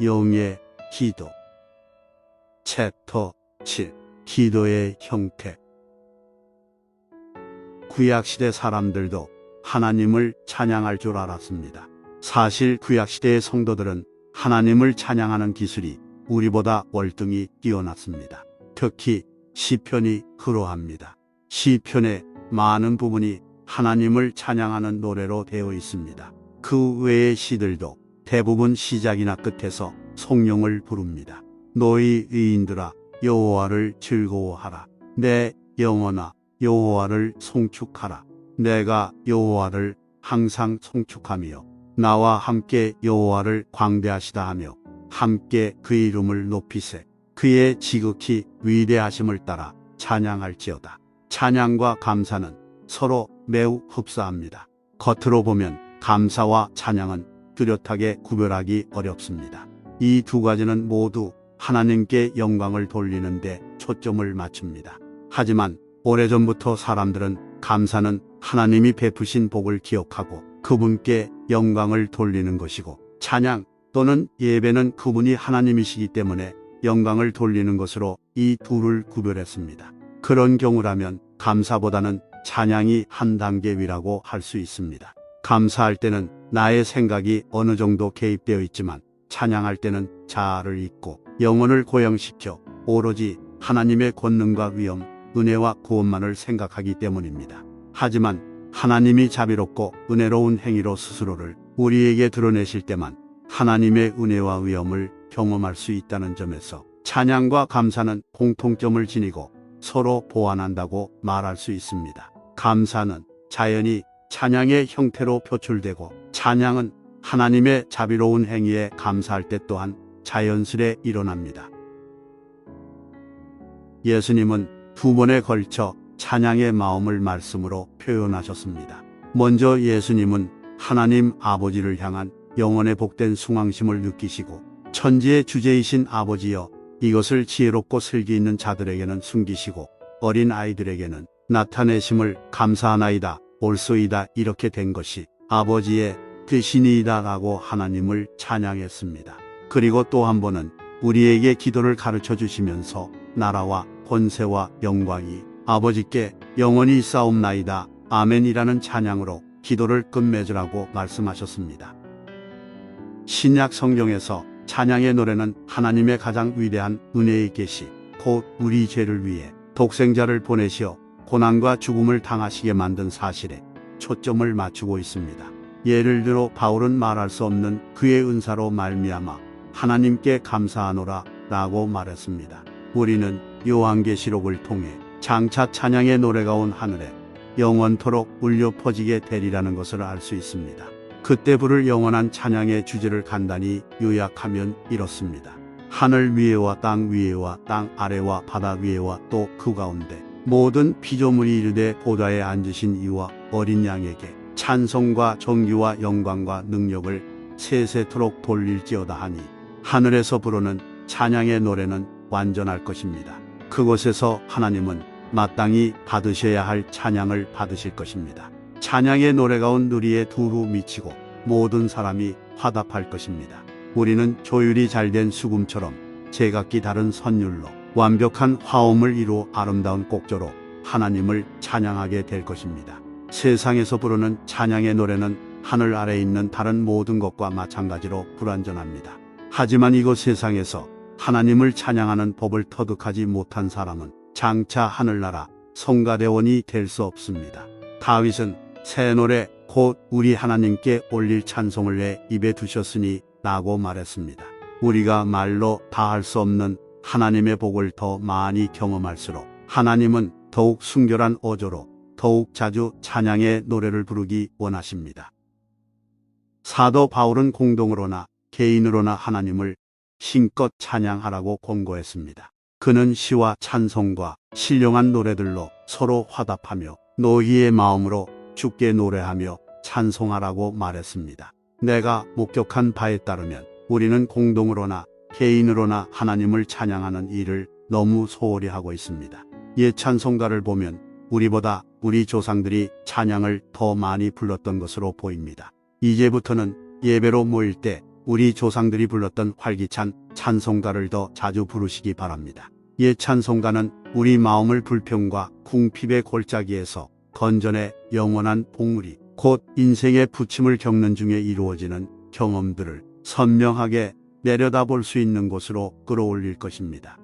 영의 기도. 챕터 7. 기도의 형태. 구약시대 사람들도 하나님을 찬양할 줄 알았습니다. 사실 구약시대의 성도들은 하나님을 찬양하는 기술이 우리보다 월등히 뛰어났습니다. 특히 시편이 그러합니다. 시편의 많은 부분이 하나님을 찬양하는 노래로 되어 있습니다. 그 외의 시들도 대부분 시작이나 끝에서 성령을 부릅니다. 너희 의인들아 여호와를 즐거워하라. 내 영혼아 여호와를 송축하라. 내가 여호와를 항상 송축하며 나와 함께 여호와를 광대하시다 하며 함께 그의 이름을 높이세. 그의 지극히 위대하심을 따라 찬양할지어다. 찬양과 감사는 서로 매우 흡사합니다. 겉으로 보면 감사와 찬양은 뚜렷하게 구별하기 어렵습니다. 이 두 가지는 모두 하나님께 영광을 돌리는데 초점을 맞춥니다. 하지만 오래전부터 사람들은 감사는 하나님이 베푸신 복을 기억하고 그분께 영광을 돌리는 것이고, 찬양 또는 예배는 그분이 하나님이시기 때문에 영광을 돌리는 것으로 이 둘을 구별했습니다. 그런 경우라면 감사보다는 찬양이 한 단계 위라고 할 수 있습니다. 감사할 때는 나의 생각이 어느 정도 개입되어 있지만 찬양할 때는 자아를 잊고 영혼을 고양시켜 오로지 하나님의 권능과 위엄, 은혜와 구원만을 생각하기 때문입니다. 하지만 하나님이 자비롭고 은혜로운 행위로 스스로를 우리에게 드러내실 때만 하나님의 은혜와 위엄을 경험할 수 있다는 점에서 찬양과 감사는 공통점을 지니고 서로 보완한다고 말할 수 있습니다. 감사는 자연히 찬양의 형태로 표출되고, 찬양은 하나님의 자비로운 행위에 감사할 때 또한 자연스레 일어납니다. 예수님은 두 번에 걸쳐 찬양의 마음을 말씀으로 표현하셨습니다. 먼저 예수님은 하나님 아버지를 향한 영원의 복된 숭앙심을 느끼시고, 천지의 주제이신 아버지여 이것을 지혜롭고 슬기 있는 자들에게는 숨기시고 어린 아이들에게는 나타내심을 감사하나이다. 옳소이다. 이렇게 된 것이 아버지의 뜻이니이다 라고 하나님을 찬양했습니다. 그리고 또 한 번은 우리에게 기도를 가르쳐 주시면서 나라와 권세와 영광이 아버지께 영원히 있사옵나이다. 아멘이라는 찬양으로 기도를 끝맺으라고 말씀하셨습니다. 신약 성경에서 찬양의 노래는 하나님의 가장 위대한 은혜의 계시, 곧 우리 죄를 위해 독생자를 보내시어 고난과 죽음을 당하시게 만든 사실에 초점을 맞추고 있습니다. 예를 들어 바울은 말할 수 없는 그의 은사로 말미암아 하나님께 감사하노라 라고 말했습니다. 우리는 요한계시록을 통해 장차 찬양의 노래가 온 하늘에 영원토록 울려 퍼지게 되리라는 것을 알 수 있습니다. 그때 부를 영원한 찬양의 주제를 간단히 요약하면 이렇습니다. 하늘 위에와 땅 위에와 땅 아래와 바다 위에와 또 그 가운데 모든 피조물이 이르되 보좌에 앉으신 이와 어린 양에게 찬송과 정기와 영광과 능력을 세세토록 돌릴지어다 하니, 하늘에서 부르는 찬양의 노래는 완전할 것입니다. 그곳에서 하나님은 마땅히 받으셔야 할 찬양을 받으실 것입니다. 찬양의 노래가 온 누리에 두루 미치고 모든 사람이 화답할 것입니다. 우리는 조율이 잘된 수금처럼 제각기 다른 선율로 완벽한 화음을 이루 아름다운 곡조로 하나님을 찬양하게 될 것입니다. 세상에서 부르는 찬양의 노래는 하늘 아래에 있는 다른 모든 것과 마찬가지로 불완전합니다. 하지만 이곳 세상에서 하나님을 찬양하는 법을 터득하지 못한 사람은 장차 하늘나라 성가대원이 될 수 없습니다. 다윗은 새 노래 곧 우리 하나님께 올릴 찬송을 내 입에 두셨으니 라고 말했습니다. 우리가 말로 다 할 수 없는 하나님의 복을 더 많이 경험할수록 하나님은 더욱 순결한 어조로 더욱 자주 찬양의 노래를 부르기 원하십니다. 사도 바울은 공동으로나 개인으로나 하나님을 힘껏 찬양하라고 권고했습니다. 그는 시와 찬송과 신령한 노래들로 서로 화답하며 너희의 마음으로 주께 노래하며 찬송하라고 말했습니다. 내가 목격한 바에 따르면 우리는 공동으로나 개인으로나 하나님을 찬양하는 일을 너무 소홀히 하고 있습니다. 옛 찬송가를 보면 우리보다 우리 조상들이 찬양을 더 많이 불렀던 것으로 보입니다. 이제부터는 예배로 모일 때 우리 조상들이 불렀던 활기찬 찬송가를 더 자주 부르시기 바랍니다. 옛 찬송가는 우리 마음을 불평과 궁핍의 골짜기에서 건져내 영원한 봉우리, 곧 인생의 부침을 겪는 중에 이루어지는 경험들을 선명하게 내려다볼 수 있는 곳으로 끌어올릴 것입니다.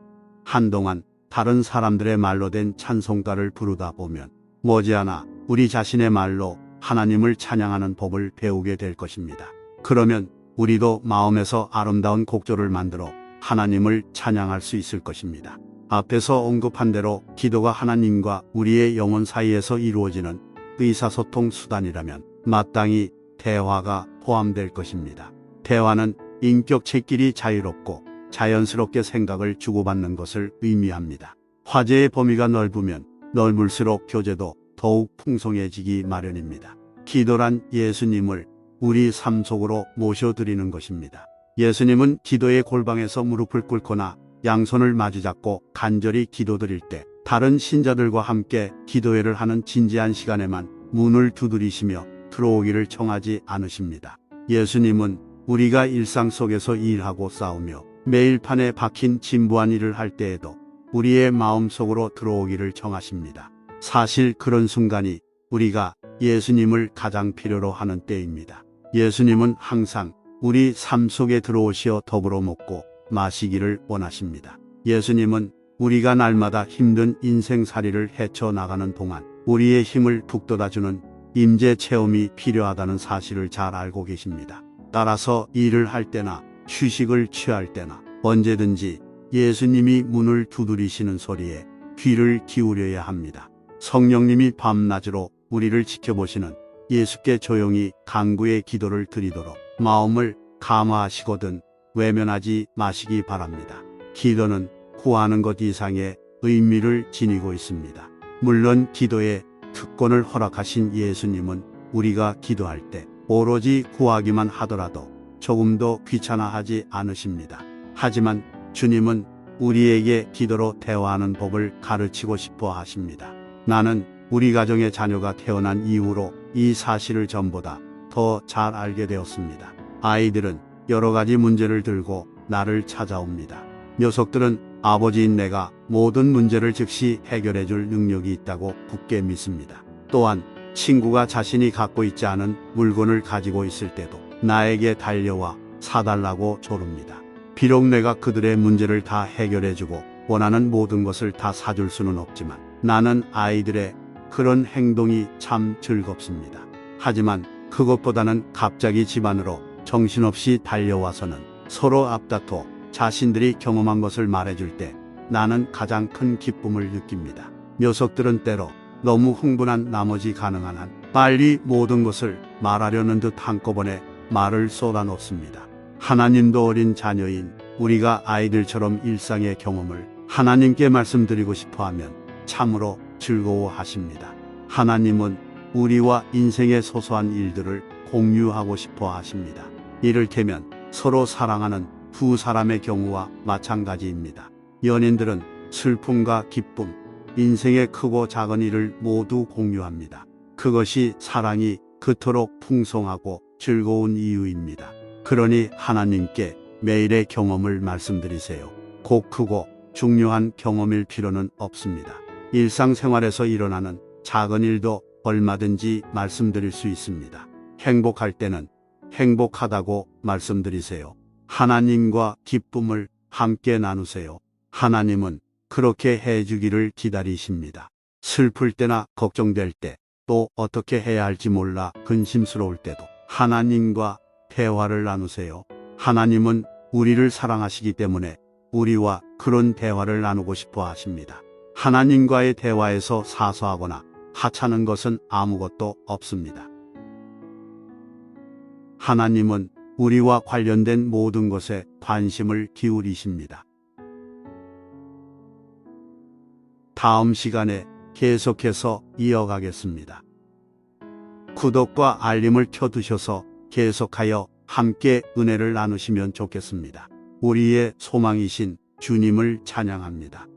한동안 다른 사람들의 말로 된 찬송가를 부르다 보면 머지않아 우리 자신의 말로 하나님을 찬양하는 법을 배우게 될 것입니다. 그러면 우리도 마음에서 아름다운 곡조를 만들어 하나님을 찬양할 수 있을 것입니다. 앞에서 언급한 대로 기도가 하나님과 우리의 영혼 사이에서 이루어지는 의사소통 수단이라면 마땅히 대화가 포함될 것입니다. 대화는 인격체끼리 자유롭고 자연스럽게 생각을 주고받는 것을 의미합니다. 화제의 범위가 넓으면 넓을수록 교제도 더욱 풍성해지기 마련입니다. 기도란 예수님을 우리 삶 속으로 모셔드리는 것입니다. 예수님은 기도의 골방에서 무릎을 꿇거나 양손을 마주잡고 간절히 기도드릴 때 다른 신자들과 함께 기도회를 하는 진지한 시간에만 문을 두드리시며 들어오기를 청하지 않으십니다. 예수님은 우리가 일상 속에서 일하고 싸우며 매일판에 박힌 진부한 일을 할 때에도 우리의 마음속으로 들어오기를 청하십니다. 사실 그런 순간이 우리가 예수님을 가장 필요로 하는 때입니다. 예수님은 항상 우리 삶 속에 들어오시어 더불어 먹고 마시기를 원하십니다. 예수님은 우리가 날마다 힘든 인생살이를 헤쳐나가는 동안 우리의 힘을 북돋아주는 임재 체험이 필요하다는 사실을 잘 알고 계십니다. 따라서 일을 할 때나 휴식을 취할 때나 언제든지 예수님이 문을 두드리시는 소리에 귀를 기울여야 합니다. 성령님이 밤낮으로 우리를 지켜보시는 예수께 조용히 간구의 기도를 드리도록 마음을 감화하시거든 외면하지 마시기 바랍니다. 기도는 구하는 것 이상의 의미를 지니고 있습니다. 물론 기도의 특권을 허락하신 예수님은 우리가 기도할 때 오로지 구하기만 하더라도 조금도 귀찮아하지 않으십니다. 하지만 주님은 우리에게 기도로 대화하는 법을 가르치고 싶어 하십니다. 나는 우리 가정의 자녀가 태어난 이후로 이 사실을 전보다 더 잘 알게 되었습니다. 아이들은 여러 가지 문제를 들고 나를 찾아옵니다. 녀석들은 아버지인 내가 모든 문제를 즉시 해결해 줄 능력이 있다고 굳게 믿습니다. 또한 친구가 자신이 갖고 있지 않은 물건을 가지고 있을 때도 나에게 달려와 사달라고 조릅니다. 비록 내가 그들의 문제를 다 해결해주고 원하는 모든 것을 다 사줄 수는 없지만 나는 아이들의 그런 행동이 참 즐겁습니다. 하지만 그것보다는 갑자기 집안으로 정신없이 달려와서는 서로 앞다퉈 자신들이 경험한 것을 말해줄 때 나는 가장 큰 기쁨을 느낍니다. 녀석들은 때로 너무 흥분한 나머지 가능한 한 빨리 모든 것을 말하려는 듯 한꺼번에 말을 쏟아놓습니다. 하나님도 어린 자녀인 우리가 아이들처럼 일상의 경험을 하나님께 말씀드리고 싶어하면 참으로 즐거워하십니다. 하나님은 우리와 인생의 소소한 일들을 공유하고 싶어 하십니다. 이를테면 서로 사랑하는 두 사람의 경우와 마찬가지입니다. 연인들은 슬픔과 기쁨, 인생의 크고 작은 일을 모두 공유합니다. 그것이 사랑이 그토록 풍성하고 즐거운 이유입니다. 그러니 하나님께 매일의 경험을 말씀드리세요. 꼭 크고 중요한 경험일 필요는 없습니다. 일상생활에서 일어나는 작은 일도 얼마든지 말씀드릴 수 있습니다. 행복할 때는 행복하다고 말씀드리세요. 하나님과 기쁨을 함께 나누세요. 하나님은 그렇게 해주기를 기다리십니다. 슬플 때나 걱정될 때, 또 어떻게 해야 할지 몰라 근심스러울 때도 하나님과 대화를 나누세요. 하나님은 우리를 사랑하시기 때문에 우리와 그런 대화를 나누고 싶어 하십니다. 하나님과의 대화에서 사소하거나 하찮은 것은 아무것도 없습니다. 하나님은 우리와 관련된 모든 것에 관심을 기울이십니다. 다음 시간에 계속해서 이어가겠습니다. 구독과 알림을 켜두셔서 계속하여 함께 은혜를 나누시면 좋겠습니다. 우리의 소망이신 주님을 찬양합니다.